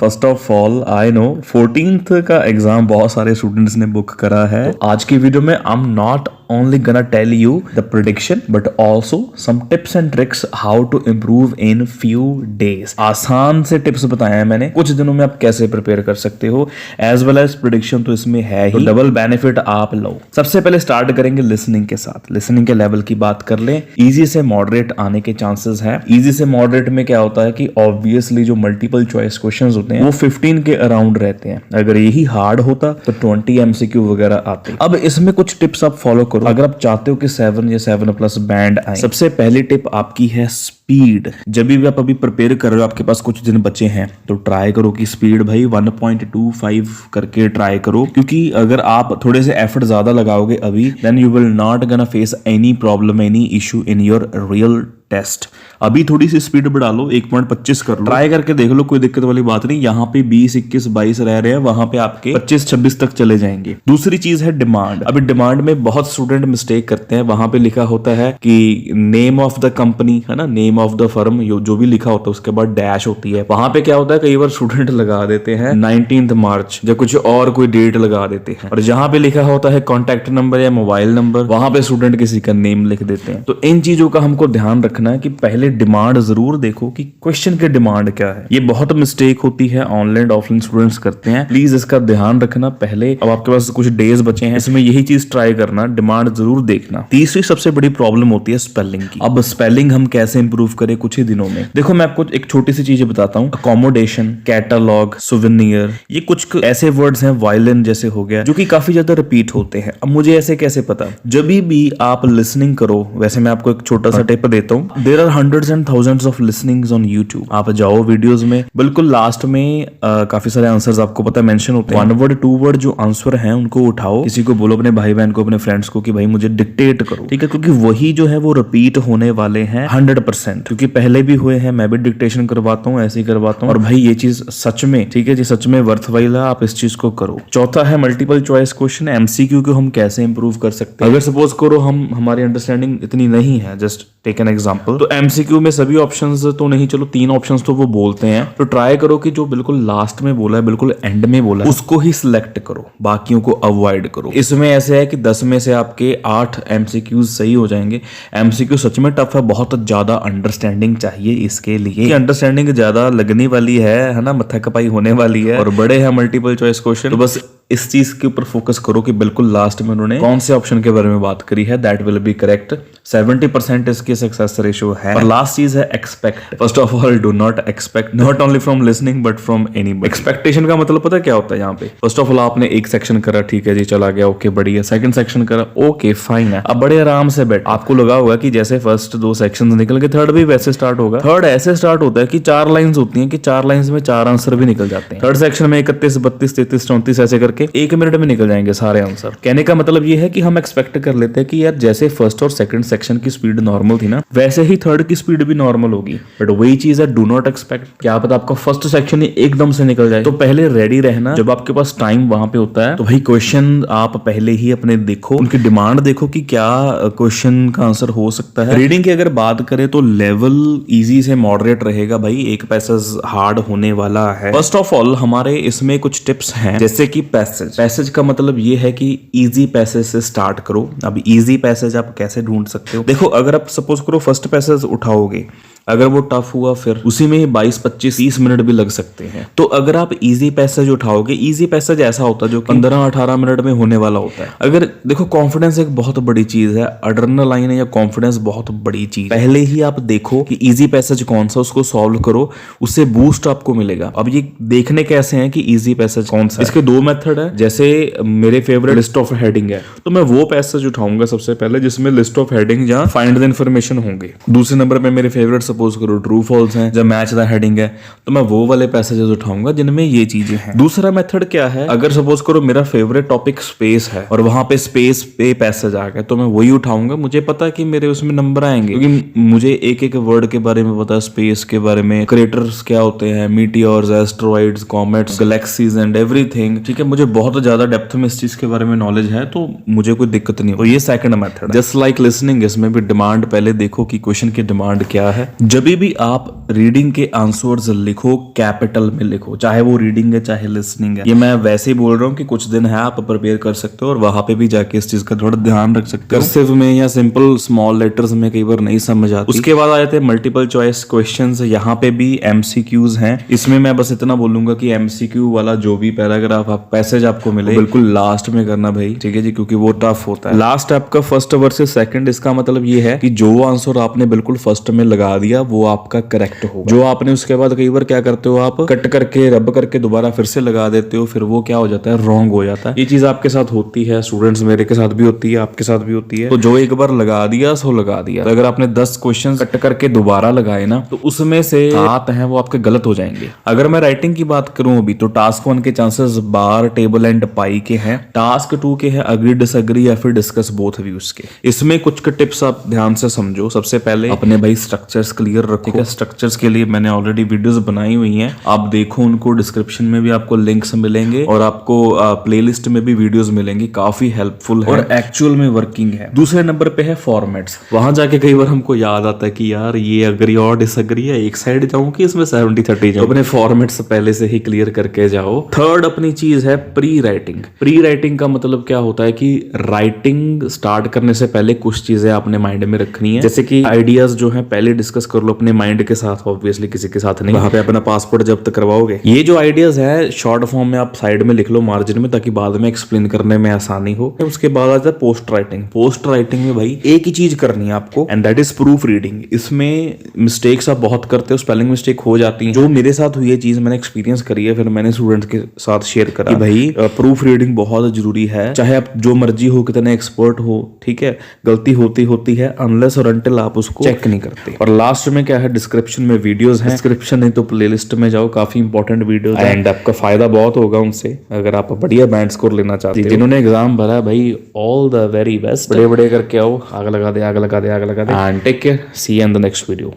First of all I know 14th का exam बहुत सारे स्टूडेंट्स ने बुक करा है। तो आज की वीडियो में I am not only gonna tell you the prediction but also some tips and tricks how to improve in few days। आसान से टिप्स बताए हैं मैंने, कुछ दिनों में आप कैसे प्रिपेयर कर सकते हो, एज वेल एज प्रिडिक्शन तो इसमें है ही, तो डबल बेनिफिट आप लो। सबसे पहले स्टार्ट करेंगे लिसनिंग के साथ। लिसनिंग के लेवल की बात कर लें, इजी से मॉडरेट आने के चांसेस हैं। इजी से मॉडरेट में क्या होता है कि ऑब्वियसली जो मल्टीपल चॉइस क्वेश्चंस होते हैं वो 15 के अराउंड रहते हैं। अगर यही हार्ड होता तो 20 MCQ वगैरह आते। अब इसमें कुछ टिप्स आप फॉलो करो अगर आप चाहते हो कि 7 या 7+ बैंड आए। सबसे पहली टिप आपकी है स्पीड। जब भी आप अभी प्रिपेयर कर रहे हो, आपके पास कुछ दिन बचे हैं, तो ट्राई करो कि स्पीड भाई 1.25 करके ट्राई करो, क्योंकि अगर आप थोड़े से एफर्ट ज्यादा लगाओगे अभी, then you will not gonna face any problem, any issue in your real test. अभी थोड़ी सी स्पीड बढ़ा लो, 1.25 कर लो, ट्राई करके देख लो, कोई दिक्कत वाली बात नहीं। यहाँ पे 20, 21, 22 रह रहे हैं, वहां पे आपके 25, 26 तक चले जाएंगे। दूसरी चीज है डिमांड। अभी डिमांड में बहुत स्टूडेंट मिस्टेक करते हैं, वहां पे लिखा होता है कि नेम ऑफ द कंपनी, है ना, नेम ऑफ द फर्म, जो भी लिखा होता है उसके बाद डैश होती है। वहां पे क्या होता है, कई बार स्टूडेंट लगा देते हैं 19 मार्च या कुछ और कोई डेट लगा देते हैं, और जहां पे लिखा होता है कॉन्टैक्ट नंबर या मोबाइल नंबर, वहां पे स्टूडेंट किसी का नेम लिख देते हैं। तो इन चीजों का हमको ध्यान रखना है कि पहले डिमांड जरूर देखो कि क्वेश्चन की डिमांड क्या है। ये बहुत मिस्टेक होती है, ऑनलाइन ऑफलाइन स्टूडेंट्स करते हैं, प्लीज इसका ध्यान रखना पहले। अब आपके पास कुछ डेज बचे हैं, इसमें यही चीज ट्राई करना, डिमांड जरूर देखना। तीसरी सबसे बड़ी प्रॉब्लम होती है स्पेलिंग की। अब स्पेलिंग हम कैसे इंप्रूव करें कुछ ही दिनों में? देखो मैं आपको एक छोटी सी चीज बताता हूँ। अकोमोडेशन, कैटलॉग, सुवेनियर, ये कुछ ऐसे वर्ड्स हैं, वायलिन जैसे हो गया, जो कि काफी ज्यादा रिपीट होते हैं। अब मुझे ऐसे कैसे पता? जब भी आप लिसनिंग करो, वैसे मैं आपको एक छोटा सा टिप देता हूँ, there are hundreds and thousands of listenings on YouTube। आप जाओ वीडियोस में, बिल्कुल लास्ट में काफी सारे आंसर्स आपको पता मेंशन होते हैं। 1 वर्ड 2 वर्ड जो आंसर हैं उनको उठाओ, किसी को बोलो, अपने भाई बहन को, अपने फ्रेंड्स को, कि भाई मुझे डिक्टेट करो, ठीक है, क्योंकि वही जो है वो रिपीट होने वाले हैं 100%, क्योंकि पहले भी हुए हैं, मैं भी डिक्टेशन करवाता हूँ, ऐसे ही करवाता हूँ। और भाई ये चीज सच में, ठीक है जी, सच में वर्थवाइल है, आप इस चीज को करो। चौथा है मल्टीपल चॉइस क्वेश्चन, MCQ को हम कैसे इंप्रूव कर सकते हैं। अगर सपोज करो हमारी अंडरस्टैंडिंग इतनी नहीं है, जस्ट टेक एन एग्जांपल, तो MCQ में सभी ऑप्शंस तो नहीं, चलो 3 ऑप्शंस तो वो बोलते हैं, तो ट्राई करो कि जो बिल्कुल लास्ट में बोला है, बिल्कुल एंड में बोला है, उसको ही सिलेक्ट करो, बाकियों को अवॉइड करो। इसमें ऐसे है कि 10 में से आपके 8 MCQs सही हो जाएंगे। MCQ सच में टफ है, बहुत ज्यादा अंडरस्टैंडिंग चाहिए इसके लिए, अंडरस्टैंडिंग ज्यादा लगने वाली है ना, मत्था कपाई होने वाली है, और बड़े हैं मल्टीपल चॉइस क्वेश्चन। तो बस इस चीज के ऊपर फोकस करो कि बिल्कुल लास्ट में उन्होंने कौन से ऑप्शन के बारे में बात करी है, दैट विल बी करेक्ट। 70% इसकी सक्सेस रेशियो है। और लास्ट चीज है expect. First of all, do not expect, not only from listening but from anybody. Expectation का मतलब पता क्या होता है यहाँ पे? फर्स्ट ऑफ ऑल आपने एक सेक्शन करा, ठीक है जी, चला गया, ओके बढ़िया। सेकंड सेक्शन करा, ओके फाइन है, अब बड़े आराम से बैठ। आपको लगा होगा कि जैसे फर्स्ट 2 सेक्शन निकल गए, थर्ड भी वैसे स्टार्ट होगा। थर्ड ऐसे स्टार्ट होता है कि 4 लाइन्स होती है, कि 4 लाइन्स में 4 आंसर भी निकल जाते हैं। थर्ड सेक्शन में 31, 32, 33, 34 ऐसे करके 1 मिनट में निकल जाएंगे सारे आंसर। कहने का मतलब ये है कि हम एक्सपेक्ट कर लेते हैं कि यार जैसे फर्स्ट और सेकंड सेक्शन की स्पीड नॉर्मल थी ना, वैसे ही थर्ड की स्पीड भी नॉर्मल होगी। बट वही चीज है, डू नॉट एक्सपेक्ट। क्या पता आपका फर्स्ट सेक्शन ही एकदम से निकल जाए, तो पहले रेडी रहना। जब आपके पास टाइम वहां पे होता है, तो भाई क्वेश्चन आप पहले ही अपने देखो, उनकी डिमांड देखो कि क्या क्वेश्चन का आंसर हो सकता है। रीडिंग की अगर बात करें तो लेवल इजी से मॉडरेट रहेगा भाई, एक पैसेज हार्ड होने वाला है। फर्स्ट ऑफ ऑल हमारे इसमें कुछ टिप्स हैं, जैसे कि पैसेज का मतलब ये है कि इजी पैसेज से स्टार्ट करो। अब इजी पैसेज आप कैसे ढूंढ सकते हो? देखो अगर आप सपोज करो फर्स्ट पैसेज उठाओगे, अगर वो टफ हुआ फिर उसी में ही 22, 25, 30 मिनट भी लग सकते हैं। तो अगर आप इजी पैसेज उठाओगे, इजी पैसेज ऐसा होता है जो 15, 18 मिनट में होने वाला होता है। अगर देखो कॉन्फिडेंस एक बहुत बड़ी चीज है, एड्रेनालाइन या कॉन्फिडेंस बहुत बड़ी चीज। पहले ही आप देखो कि इजी पैसेज कौन सा, उसको सॉल्व करो, उससे बूस्ट आपको मिलेगा। अब ये देखने कैसे हैं कि इजी पैसेज कौन सा है? इसके 2 मेथड है। जैसे मेरे फेवरेट लिस्ट ऑफ हेडिंग है, तो मैं वो पैसेज उठाऊंगा सबसे पहले जिसमें लिस्ट ऑफ हेडिंग या फाइंड द इन्फॉर्मेशन होंगे। दूसरे नंबर पे मेरे फेवरेट सपोज करो ट्रू फॉल्स हैं, जब मैच द हेडिंग है, तो मैं वो वाले पैसेजेस उठाऊंगा जिनमें ये चीजें हैं। दूसरा मेथड क्या है, अगर सपोज करो मेरा फेवरेट टॉपिक स्पेस है और वहां पे स्पेस पे पैसेज आ गया, तो मैं वही उठाऊंगा। मुझे पता है कि मेरे उसमें नंबर आएंगे, क्योंकि मुझे एक एक वर्ड के बारे में पता है, स्पेस के बारे में, क्रेटर्स क्या होते हैं, meteors, asteroids, comets, galaxies and everything, ठीक है। मुझे बहुत ज्यादा डेप्थ में इस चीज के बारे में नॉलेज है, तो मुझे कोई दिक्कत नहीं हो। तो ये second method, just like listening, इसमें भी डिमांड पहले देखो कि क्वेश्चन की डिमांड क्या है, जब भी आप रीडिंग के आंसर्स लिखो कैपिटल में लिखो, चाहे वो रीडिंग है चाहे लिसनिंग है। ये मैं वैसे ही बोल रहा हूँ कि कुछ दिन है आप प्रिपेयर कर सकते हो और वहां पे भी जाके इस चीज का थोड़ा ध्यान रख सकते हो। कर्सिव में या सिंपल स्मॉल लेटर्स में कई बार नहीं समझ आती। उसके बाद आ जाते हैं मल्टीपल चॉइस क्वेश्चंस। यहाँ पे भी एमसीक्यूज हैं। इसमें मैं बस इतना बोलूंगा कि एमसीक्यू वाला जो भी पैराग्राफ आप पैसेज आपको मिले बिल्कुल लास्ट में करना भाई, ठीक है जी, क्योंकि वो टफ होता है। लास्ट आपका फर्स्ट वर्सेस सेकंड, इसका मतलब ये है कि जो आंसर आपने बिल्कुल फर्स्ट में लगा दिया वो आपका करेक्ट होगा। जो आपने उसके बाद कई बार क्या करते हो आप कट करके रब करके दोबारा फिर से लगा देते हो, फिर वो क्या हो जाता है, रॉन्ग हो जाता है। ये चीज आपके साथ होती है स्टूडेंट्स, मेरे के साथ भी होती है, आपके साथ भी होती है। तो जो एक बार लगा दिया सो लगा दिया। तो अगर आपने 10 क्वेश्चन कट करके दोबारा लगाए ना तो उसमें से 7 हैं वो आपके गलत हो जाएंगे। अगर मैं राइटिंग की बात करूं अभी तो टास्क 1 के chances bar, table and pi के हैं। टास्क 2 के हैं अग्री डिसएग्री या फिर डिस्कस बोथ व्यूज के। इसमें कुछ टिप्स आप ध्यान से समझो। सबसे पहले अपने भाई स्ट्रक्चर्स क्लियर रखो। ठीक है, स्ट्रक्चर्स के लिए मैंने ऑलरेडी वीडियोस बनाई हुई हैं, आप देखो उनको। डिस्क्रिप्शन में भी आपको लिंक्स मिलेंगे और आपको प्लेलिस्ट में भी वीडियोस मिलेंगी, काफी हेल्पफुल है और एक्चुअल में वर्किंग है। दूसरे नंबर पे है फॉर्मेट्स। वहां जाके कई बार हमको याद आता है कि यार ये अग्री और डिसएग्री है, एक साइड जाऊं कि इसमें 70-30 जाऊं। अपने फॉर्मेट्स पहले से ही क्लियर करके जाओ। थर्ड अपनी चीज है प्री राइटिंग। प्री राइटिंग का मतलब क्या होता है कि राइटिंग स्टार्ट करने से पहले कुछ चीजें आपने माइंड में रखनी है, जैसे कि आइडियाज जो है पहले डिस्कस कर लो अपने माइंड के साथ, ऑब्वियसली किसी के साथ नहीं। वहां पे अपना पासपोर्ट जब्त करवाओगे। ये जो आइडियाज है शॉर्ट फॉर्म में आप साइड में लिख लो मार्जिन में, ताकि बाद में एक्सप्लेन करने में आसानी हो। उसके बाद आता है पोस्ट राइटिंग। पोस्ट राइटिंग में भाई एक ही चीज करनी है आपको, and that is proof reading. इसमें मिस्टेक्स आप बहुत करते हो, स्पेलिंग मिस्टेक हो जाती है। जो मेरे साथ हुई है चीज मैंने एक्सपीरियंस करी है, फिर मैंने स्टूडेंट्स के साथ शेयर करा कि भाई प्रूफ रीडिंग बहुत जरूरी है। चाहे आप जो मर्जी हो, कितने एक्सपर्ट हो, ठीक है, गलती होती है अनलेस और अनटिल आप उसको चेक नहीं करते। और लास्ट में क्या है, डिस्क्रिप्शन में वीडियोस हैं। डिस्क्रिप्शन नहीं तो प्लेलिस्ट में जाओ, काफी इंपॉर्टेंट वीडियोस हैं एंड आपका फायदा बहुत होगा उनसे, अगर आप बढ़िया बैंड स्कोर लेना चाहते हो। जिन्होंने एग्जाम भरा भाई ऑल द वेरी बेस्ट। बड़े करके आओ, आग लगा दे and take care, see you in the next video.